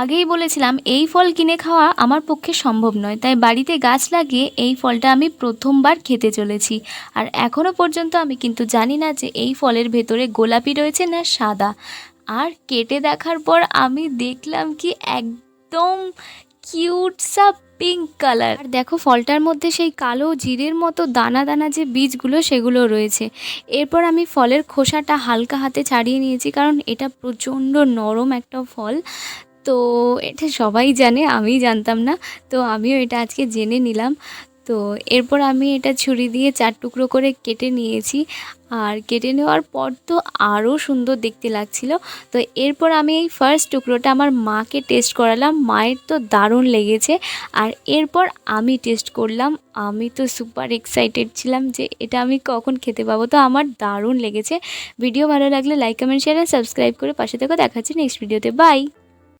আগেই বলেছিলাম এই ফল কিনে খাওয়া আমার পক্ষে সম্ভব নয়, তাই বাড়িতে গাছ লাগিয়ে এই ফলটা আমি প্রথমবার খেতে চলেছি। আর এখনও পর্যন্ত আমি কিন্তু জানি না যে এই ফলের ভেতরে গোলাপি রয়েছে না সাদা। আর কেটে দেখার পর আমি দেখলাম কি একদম কিউট সা পিঙ্ক কালার। আর দেখো ফলটার মধ্যে সেই কালো জিরের মতো দানা দানা যে বীজগুলো সেগুলো রয়েছে। এরপর আমি ফলের খোসাটা হালকা হাতে ছাড়িয়ে নিয়েছি, কারণ এটা প্রচণ্ড নরম একটা ফল। তো এটা সবাই জানে, আমি জানতাম না। তো আমিও এটা আজকে জেনে নিলাম। তো এরপর আমি এটা ছুরি দিয়ে 4 টুকরো করে কেটে নিয়েছি। আর কেটে নেওয়ার পর তো আরও সুন্দর দেখতে লাগছিল। তো এরপর আমি এই ফার্স্ট টুকরোটা আমার মাকে টেস্ট করালাম, মায়ের তো দারুণ লেগেছে। আর এরপর আমি টেস্ট করলাম, আমি তো সুপার এক্সাইটেড ছিলাম যে এটা আমি কখন খেতে পাবো। তো আমার দারুণ লেগেছে। ভিডিও ভালো লাগলে লাইক কমেন্ট শেয়ার আর সাবস্ক্রাইব করে পাশে থেকে। দেখা হচ্ছে নেক্সট ভিডিওতে। বাই।